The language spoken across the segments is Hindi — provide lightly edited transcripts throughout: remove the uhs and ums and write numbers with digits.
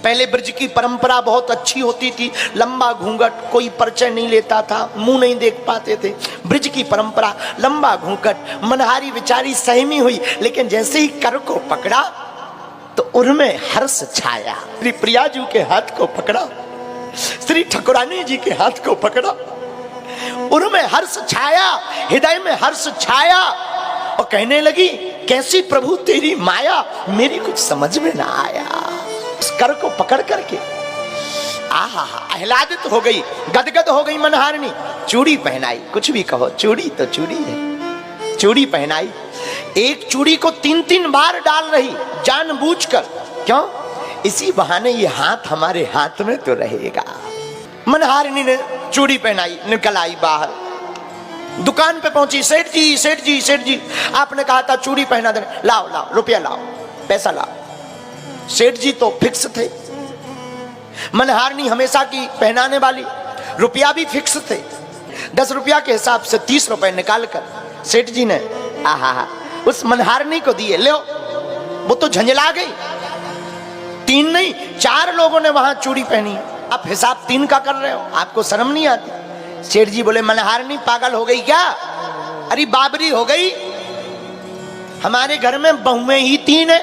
पहले ब्रज की परंपरा बहुत अच्छी होती थी, लंबा घूंघट, कोई परिचय नहीं लेता था, मुंह नहीं देख पाते थे। ब्रज की परंपरा, लंबा घूंघट। मनहारी विचारी सहमी हुई, लेकिन जैसे ही कर को पकड़ा तो उनमें हर्ष छाया। श्री प्रियाजू के हाथ को पकड़ा, श्री ठकुरानी जी के हाथ को पकड़ा, उनमें हर्ष छाया, हृदय में हर्ष छाया और कहने लगी, कैसी प्रभु तेरी माया, मेरी कुछ समझ में ना आया। उस कर को पकड़ करके आहा आह्लादित हो गई, गदगद हो गई मनहारिणी। चूड़ी पहनाई, कुछ भी कहो, चूड़ी तो चूड़ी है। चूड़ी पहनाई, एक चूड़ी को 3-3 बार डाल रही जानबूझकर। क्यों? इसी बहाने ये हाथ हमारे हाथ में तो रहेगा। मनहारिणी ने चूड़ी पहनाई, निकल आई बाहर। दुकान पे पहुंची, सेठ जी सेठ जी सेठ जी, आपने कहा था चूड़ी पहना देना, लाओ लाओ रुपया लाओ, पैसा लाओ। सेठ जी तो फिक्स थे, मनहारिणी हमेशा की पहनाने वाली, रुपया भी फिक्स थे। 10 रुपया के हिसाब से 30 रुपए निकालकर सेठ जी ने आहा उस मनहारिणी को दिए। लो, वो तो झंझला गई। 3 नहीं 4 लोगों ने वहां चूड़ी पहनी, आप हिसाब 3 का कर रहे हो, आपको शर्म नहीं आती? सेठ जी बोले, मनहारिणी पागल हो गई क्या? अरे बाबरी हो गई, हमारे घर में बहुएं ही 3 है,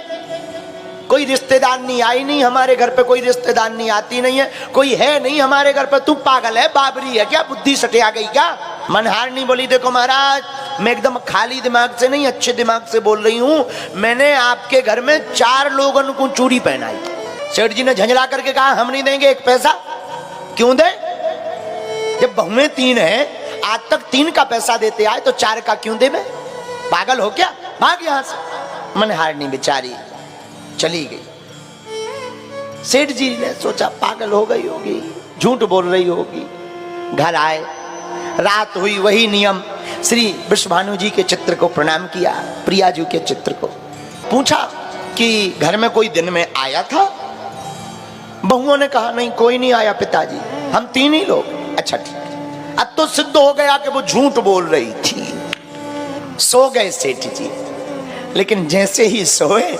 कोई रिश्तेदार नहीं आई, नहीं हमारे घर पे कोई रिश्तेदार नहीं आती नहीं है, कोई है नहीं हमारे घर पे, तू पागल है, बाबरी है क्या, बुद्धि सटिया गई क्या? मनहारिणी बोली, देखो महाराज, मैं एकदम खाली दिमाग से नहीं, अच्छे दिमाग से बोल रही हूं, मैंने आपके घर में 4 लोगों को चूड़ी पहनाई। सेठ जी ने झंझला करके कहा, हम नहीं देंगे 1 पैसा। क्यों दे? जब बहुएं 3 है, आज तक 3 का पैसा देते आए तो 4 का क्यों दे? मैं पागल हो क्या? भाग यहां से। मनहारिणी बेचारी चली गई। सेठ जी ने सोचा पागल हो गई होगी, झूठ बोल रही होगी। घर आए, रात हुई, वही नियम, श्री वृषभानु जी के चित्र को प्रणाम किया, प्रियाजू के चित्र को। पूछा कि घर में कोई दिन में आया था? बहुओं ने कहा, नहीं कोई नहीं आया पिताजी, हम 3 ही लोग। अच्छा ठीक है। अब तो सिद्ध हो गया कि वो झूठ बोल रही थी। सो गए सेठ जी, लेकिन जैसे ही सोए,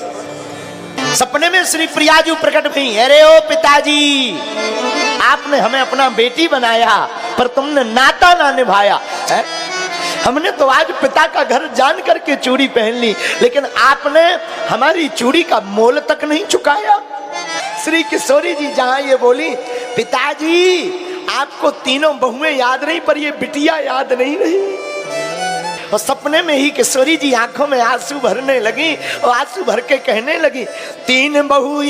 सपने में श्री प्रियाजू प्रकट हुई। अरे ओ पिताजी, आपने हमें अपना बेटी बनाया, पर तुमने नाता ना निभाया है? हमने तो आज पिता का घर जान करके चूड़ी पहन ली, लेकिन आपने हमारी चूड़ी का मोल तक नहीं चुकाया। श्री किशोरी जी जहां ये बोली, पिताजी आपको 3 बहुएं याद नहीं, पर ये बिटिया याद नहीं रही। और सपने में ही किशोरी जी आंखों में आंसू भरने लगी और आंसू भर के कहने लगी, 3 बहू